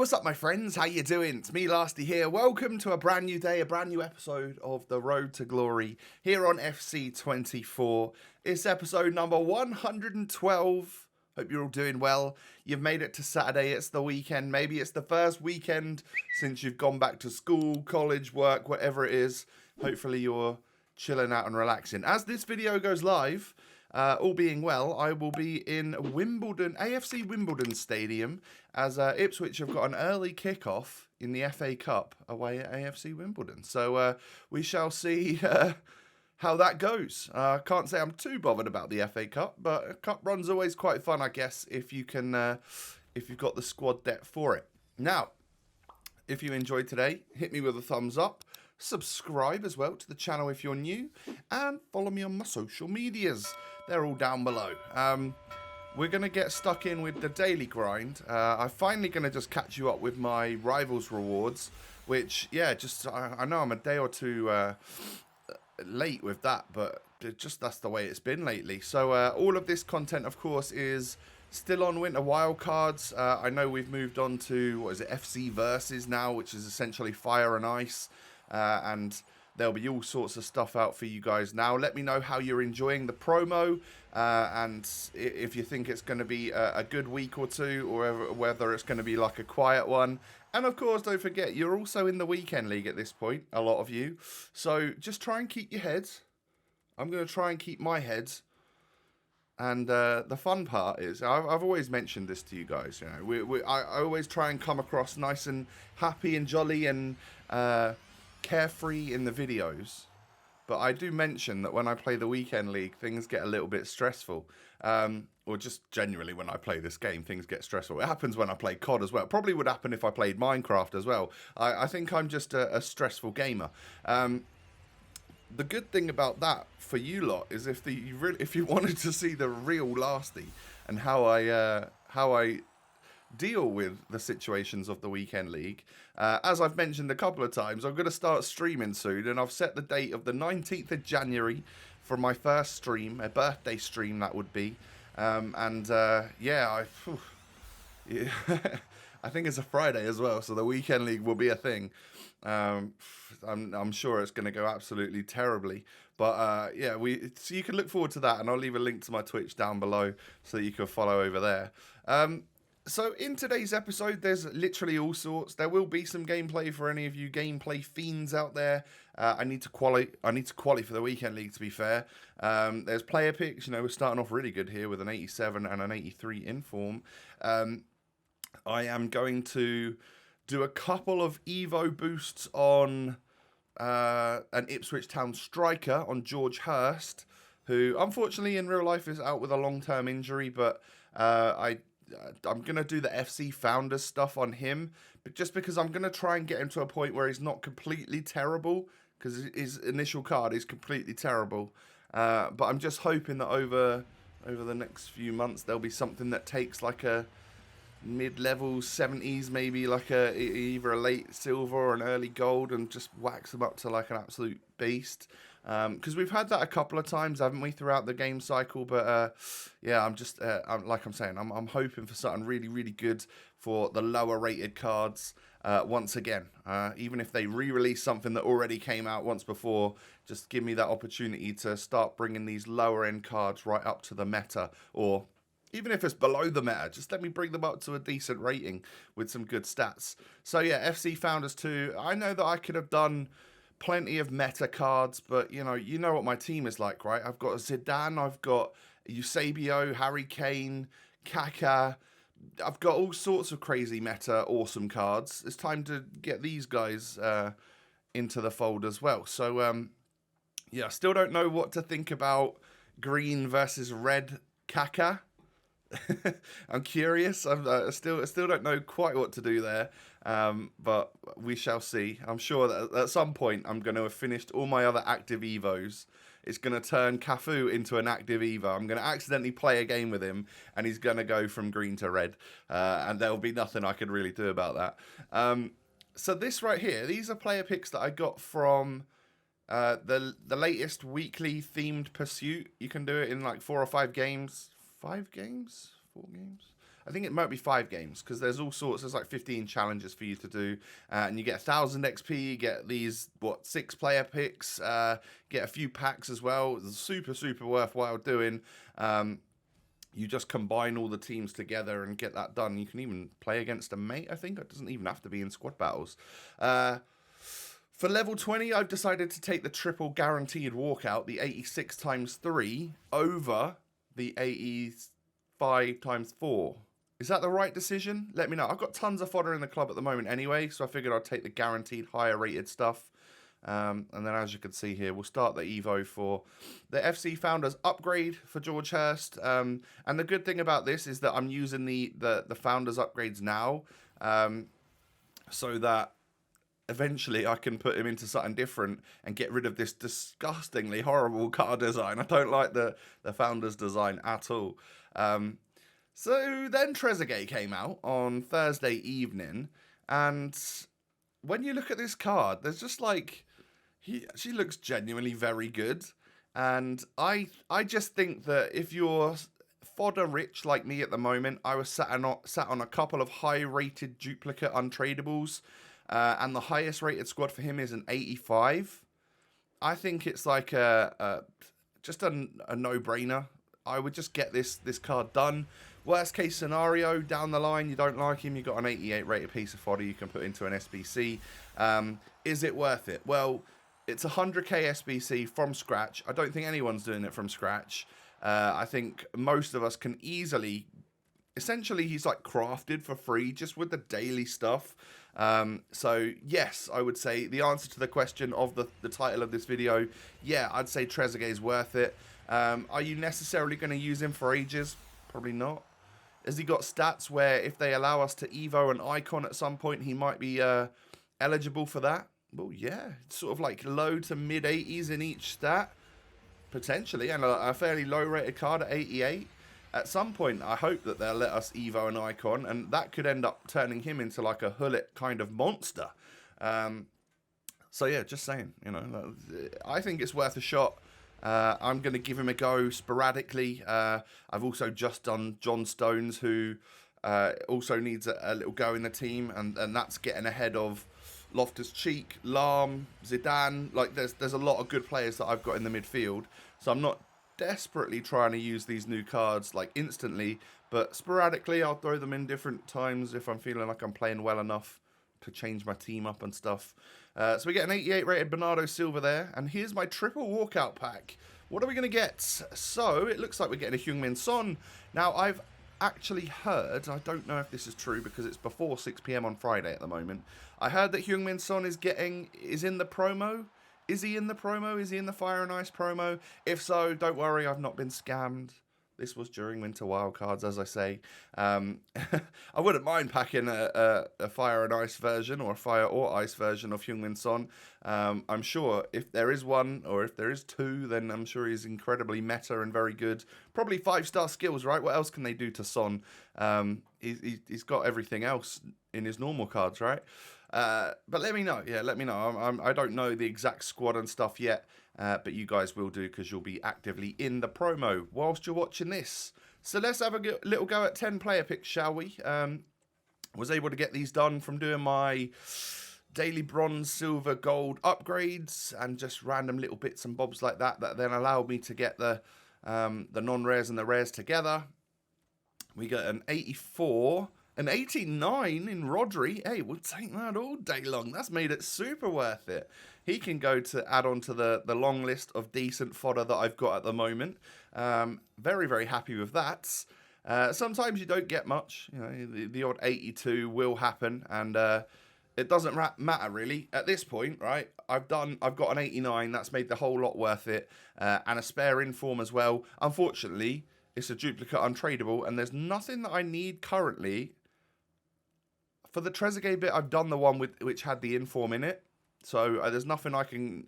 what's up my friends? How you doing? It's me, Lasty here. Welcome to a brand new day, a brand new episode of The Road to Glory here on FC24. It's episode number 112. Hope you're all doing well. You've made it to Saturday, it's the weekend. Maybe it's the first weekend since you've gone back to school, college, work, whatever it is. Hopefully you're chilling out and relaxing. As this video goes live, all being well, I will be in Wimbledon, AFC Wimbledon Stadium, as Ipswich have got an early kickoff in the FA Cup away at AFC Wimbledon. So we shall see how that goes. Can't say I'm too bothered about the FA Cup, but a cup run's always quite fun, I guess, if you can, if you've got the squad depth for it. Now, if you enjoyed today, hit me with a thumbs up. Subscribe as well to the channel if you're new, and follow me on my social medias. They're all down below. We're going to get stuck in with the daily grind. I'm finally going to just catch you up with my Rivals rewards, which, yeah, just I know I'm a day or two late with that, but just that's the way it's been lately. So all of this content, of course, is still on Winter Wildcards. I know we've moved on to, what is it, FC Versus now, which is essentially Fire and Ice. And there'll be all sorts of stuff out for you guys now. Let me know how you're enjoying the promo, and if you think it's going to be a good week or two, or whether it's going to be like a quiet one. And of course, don't forget, you're also in the weekend league at this point, a lot of you. So just try and keep your heads. I'm going to try and keep my heads. And the fun part is, I've always mentioned this to you guys, you know, I always try and come across nice and happy and jolly and carefree in the videos, but I do mention that when I play the weekend league, things get a little bit stressful, or just genuinely when I play this game, things get stressful. It happens when I play COD as well. Probably would happen if I played Minecraft as well. I think I'm just a stressful gamer. The good thing about that for you lot is if you wanted to see the real Lasty and how I deal with the situations of the weekend league, as I've mentioned a couple of times, I'm going to start streaming soon, and I've set the date of the 19th of January for my first stream, a birthday stream that would be, yeah, I think it's a Friday as well, so the weekend league will be a thing. I'm sure it's going to go absolutely terribly, but yeah, so you can look forward to that, and I'll leave a link to my Twitch down below so that you can follow over there. So in today's episode, there's literally all sorts. There will be some gameplay for any of you gameplay fiends out there. I need to qualify for the weekend league, to be fair. There's player picks. You know, we're starting off really good here with an 87 and an 83 in form. I am going to do a couple of Evo boosts on an Ipswich Town striker, on George Hurst, who unfortunately in real life is out with a long-term injury, but I'm going to do the FC Founders stuff on him, but just because I'm going to try and get him to a point where he's not completely terrible, because his initial card is completely terrible. But I'm just hoping that over the next few months, there'll be something that takes like a mid-level 70s, maybe like either a late silver or an early gold, and just wax them up to like an absolute beast. Because we've had that a couple of times, haven't we, throughout the game cycle? But yeah, I'm hoping for something really, really good for the lower rated cards once again. Even if they re-release something that already came out once before, just give me that opportunity to start bringing these lower end cards right up to the meta, or even if it's below the meta, just let me bring them up to a decent rating with some good stats. So yeah, FC Founders 2, I know that I could have done plenty of meta cards, but you know what my team is like, right? I've got Zidane, I've got Eusebio, Harry Kane, Kaká. I've got all sorts of crazy meta awesome cards. It's time to get these guys into the fold as well. So yeah, I still don't know what to think about green versus red Kaká. I'm curious. I still don't know quite what to do there, but we shall see. I'm sure that at some point I'm going to have finished all my other active Evos. It's going to turn Cafu into an active Evo. I'm going to accidentally play a game with him, and he's going to go from green to red, and there'll be nothing I can really do about that. So this right here, these are player picks that I got from the latest weekly themed pursuit. You can do it in like 4 or 5 games. 5 games? 4 games? I think it might be 5 games, because there's all sorts. There's like 15 challenges for you to do, and you get 1,000 XP. You get these 6-player picks. Get a few packs as well. It's super worthwhile doing. You just combine all the teams together and get that done. You can even play against a mate, I think. It doesn't even have to be in squad battles. For level 20, I've decided to take the triple guaranteed walkout, the 86 times 3, over the 85 times 4. Is that the right decision? Let me know. I've got tons of fodder in the club at the moment anyway, so I figured I'd take the guaranteed higher rated stuff. And then, as you can see here, we'll start the Evo for the FC Founders upgrade for George Hurst. And the good thing about this is that I'm using the Founders upgrades now, so that eventually I can put him into something different and get rid of this disgustingly horrible card design. I don't like the Founders design at all. So then Trezeguet came out on Thursday evening, and when you look at this card, there's just like, she looks genuinely very good. And I just think that if you're fodder rich like me at the moment, I was sat on a couple of high rated duplicate untradables, and the highest rated squad for him is an 85. I think it's like just a no-brainer. I would just get this card done. Worst case scenario, down the line, you don't like him, you've got an 88 rated piece of fodder you can put into an SBC. Is it worth it? Well, it's 100k SBC from scratch. I don't think anyone's doing it from scratch. I think most of us can easily... Essentially, he's like crafted for free just with the daily stuff. So, yes, I would say the answer to the question of the title of this video, yeah, I'd say Trezeguet is worth it. Are you necessarily going to use him for ages? Probably not. Has he got stats where if they allow us to Evo an icon at some point, he might be eligible for that? Well, yeah, it's sort of like low to mid 80s in each stat, potentially, and a fairly low rated card at 88. At some point, I hope that they'll let us Evo an icon, and that could end up turning him into like a Hullet kind of monster. So yeah, just saying, you know, I think it's worth a shot. I'm going to give him a go sporadically. I've also just done John Stones, who also needs a little go in the team, and that's getting ahead of Loftus-Cheek, Lahm, Zidane. Like, there's a lot of good players that I've got in the midfield, so I'm not desperately trying to use these new cards like instantly, but sporadically I'll throw them in different times if I'm feeling like I'm playing well enough to change my team up and stuff. So we get an 88 rated Bernardo Silva there, and here's my triple walkout pack. What are we going to get? So it looks like we're getting a Heung-min Son. Now, I've actually heard, I don't know if this is true because it's before 6 PM on Friday at the moment, I heard that Heung-min Son is in the promo. Is he in the promo? Is he in the Fire and Ice promo? If so, don't worry, I've not been scammed. This was during Winter Wildcards, as I say. I wouldn't mind packing a Fire and Ice version, or a Fire or Ice version of Heung-min Son. I'm sure if there is one, or if there is two, then I'm sure he's incredibly meta and very good. Probably 5-star skills, right? What else can they do to Son? He's got everything else in his normal cards, right? But let me know. Yeah, let me know. I don't know the exact squad and stuff yet, but you guys will do, because you'll be actively in the promo whilst you're watching this. So let's have a little go at 10 player picks, shall we? Was able to get these done from doing my daily bronze, silver, gold upgrades, and just random little bits and bobs like that then allowed me to get the non-rares and the rares together. We got an 84... An 89 in Rodri. Hey, we'll take that all day long. That's made it super worth it. He can go to add on to the long list of decent fodder that I've got at the moment. Very, very happy with that. Sometimes you don't get much. You know, the odd 82 will happen, and it doesn't matter really at this point, right? I've got an 89. That's made the whole lot worth it, and a spare inform as well. Unfortunately, it's a duplicate untradable, and there's nothing that I need currently. For the Trezeguet bit, I've done the one which had the inform in it. So there's nothing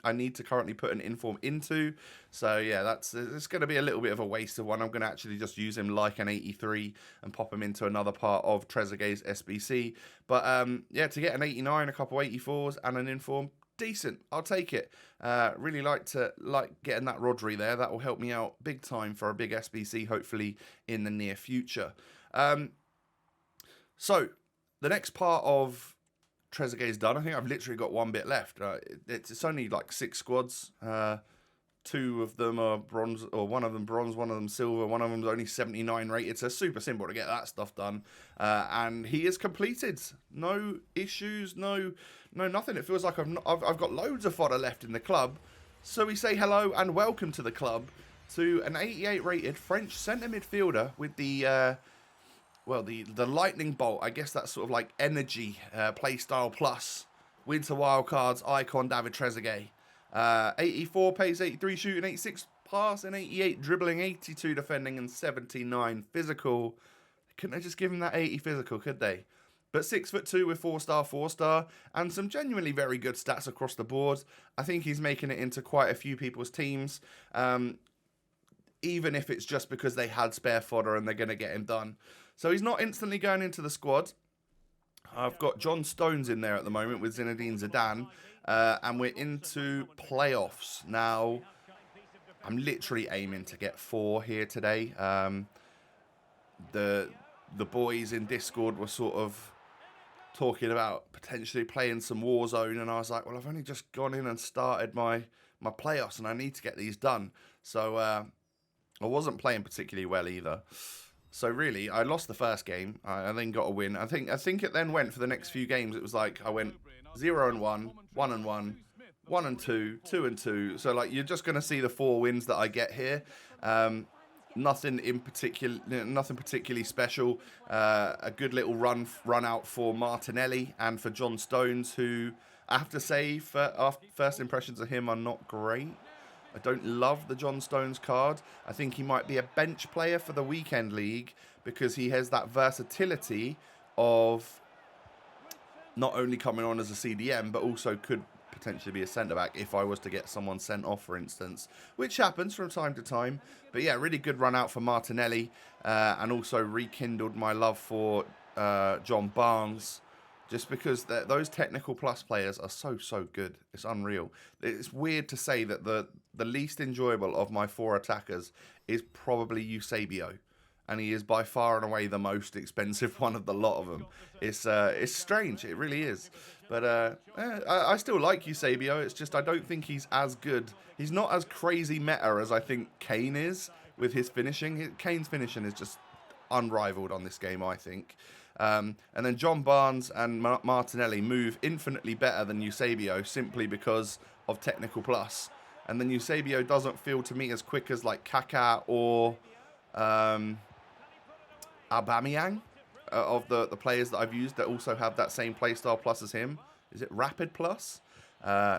I need to currently put an inform into. So yeah, it's going to be a little bit of a waste of one. I'm going to actually just use him like an 83 and pop him into another part of Trezeguet's SBC. But yeah, to get an 89, a couple 84s, and an inform, decent. I'll take it. Really like getting that Rodri there. That will help me out big time for a big SBC, hopefully in the near future. So, the next part of Trezeguet is done. I think I've literally got one bit left. It's only like 6 squads. 2 of them are bronze, or one of them bronze, one of them silver, one of them's only 79 rated. So super simple to get that stuff done. And he is completed. No issues, no nothing. It feels like I've got loads of fodder left in the club. So we say hello and welcome to the club to an 88 rated French centre midfielder with the the lightning bolt. I guess that's sort of like energy playstyle plus winter wildcards icon David Trezeguet. 84 pace, 83 shooting, 86 passing, 88 dribbling, 82 defending, and 79 physical. Couldn't they just give him that 80 physical, could they? But 6'2" with 4-star, and some genuinely very good stats across the board. I think he's making it into quite a few people's teams, even if it's just because they had spare fodder and they're going to get him done. So he's not instantly going into the squad. I've got John Stones in there at the moment with Zinedine Zidane. And we're into playoffs. Now, I'm literally aiming to get 4 here today. The boys in Discord were sort of talking about potentially playing some Warzone, and I was like, well, I've only just gone in and started my playoffs, and I need to get these done. So I wasn't playing particularly well either. So really, I lost the first game. I then got a win. I think it then went for the next few games. It was like I went 0-1, 1-1, 1-2, 2-2. So like you're just going to see the 4 wins that I get here. Nothing particularly special. A good little run out for Martinelli and for John Stones, who I have to say, first impressions of him are not great. I don't love the John Stones card. I think he might be a bench player for the weekend league because he has that versatility of not only coming on as a CDM, but also could potentially be a centre-back if I was to get someone sent off, for instance, which happens from time to time. But yeah, really good run out for Martinelli, and also rekindled my love for John Barnes, just because those technical plus players are so good. It's unreal. It's weird to say that the least enjoyable of my 4 attackers is probably Eusebio, and he is by far and away the most expensive one of the lot of them. It's strange, it really is. But I still like Eusebio. It's just I don't think he's as good. He's not as crazy meta as I think Kane is with his finishing. Kane's finishing is just unrivaled on this game, I think. And then John Barnes and Martinelli move infinitely better than Eusebio simply because of technical plus. And then Eusebio doesn't feel to me as quick as like Kaká or Aubameyang of the players that I've used that also have that same playstyle plus as him. Is it Rapid Plus?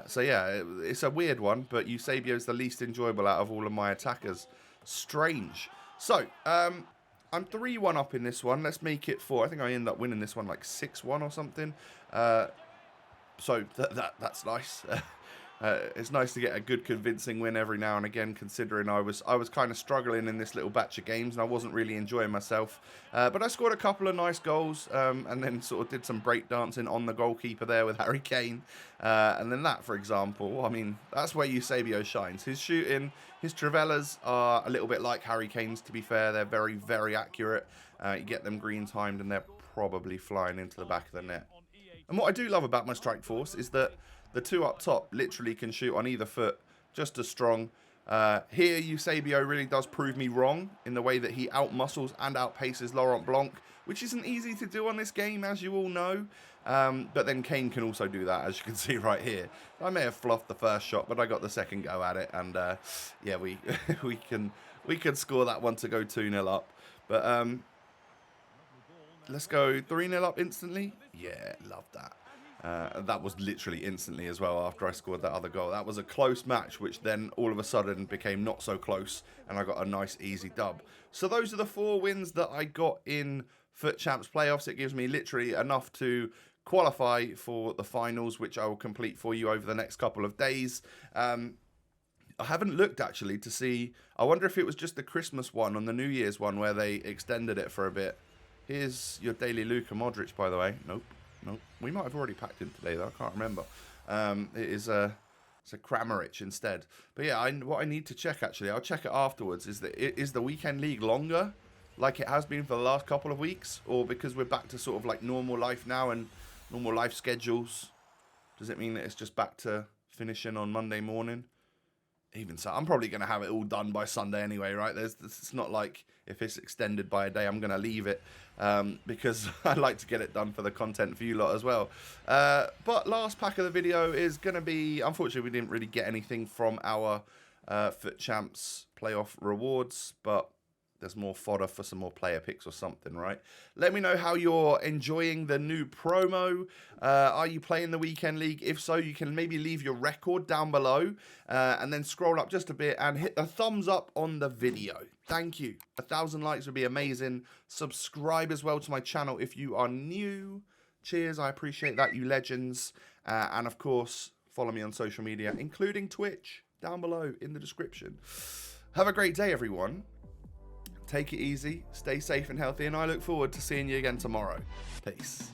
So yeah, it's a weird one, but Eusebio is the least enjoyable out of all of my attackers. Strange. So, I'm 3-1 up in this one. Let's make it 4. I think I end up winning this one like 6-1 or something. So that's nice. It's nice to get a good convincing win every now and again, considering I was kind of struggling in this little batch of games and I wasn't really enjoying myself. But I scored a couple of nice goals, and then sort of did some breakdancing on the goalkeeper there with Harry Kane. And then that, for example, I mean, that's where Eusebio shines. His shooting, his Trivellas are a little bit like Harry Kane's, to be fair. They're very, very accurate. You get them green timed and they're probably flying into the back of the net. And what I do love about my strike force is that the 2 up top literally can shoot on either foot just as strong. Here, Eusebio really does prove me wrong in the way that he outmuscles and outpaces Laurent Blanc, which isn't easy to do on this game, as you all know. But then Kane can also do that, as you can see right here. I may have fluffed the first shot, but I got the second go at it. And yeah, we can score that one to go 2-0 up. But let's go 3-0 up instantly. Yeah, love that. That was literally instantly as well after I scored that other goal. That was a close match, which then all of a sudden became not so close, and I got a nice easy dub. So those are the 4 wins that I got in FUT Champs playoffs. It gives me literally enough to qualify for the finals, which I will complete for you over the next couple of days. I haven't looked actually to see. I wonder if it was just the Christmas one and the New Year's one where they extended it for a bit. Here's your daily Luka Modric, by the way. Nope. We might have already packed him today, though. I can't remember. It's a Kramaric instead. But yeah, what I need to check, actually, I'll check it afterwards, is the weekend league longer like it has been for the last couple of weeks, or because we're back to sort of like normal life now and normal life schedules? Does it mean that it's just back to finishing on Monday morning? Even so, I'm probably going to have it all done by Sunday anyway, right? It's not like if it's extended by a day, I'm going to leave it because I like to get it done for the content for you lot as well. But last pack of the video is going to be, unfortunately, we didn't really get anything from our Foot Champs playoff rewards, but there's more fodder for some more player picks or something, right? Let me know how you're enjoying the new promo. Are you playing the weekend league? If so, you can maybe leave your record down below and then scroll up just a bit and hit the thumbs up on the video. Thank you. 1,000 likes would be amazing. Subscribe as well to my channel if you are new. Cheers. I appreciate that, you legends. And of course, follow me on social media, including Twitch, down below in the description. Have a great day, everyone. Take it easy, stay safe and healthy, and I look forward to seeing you again tomorrow. Peace.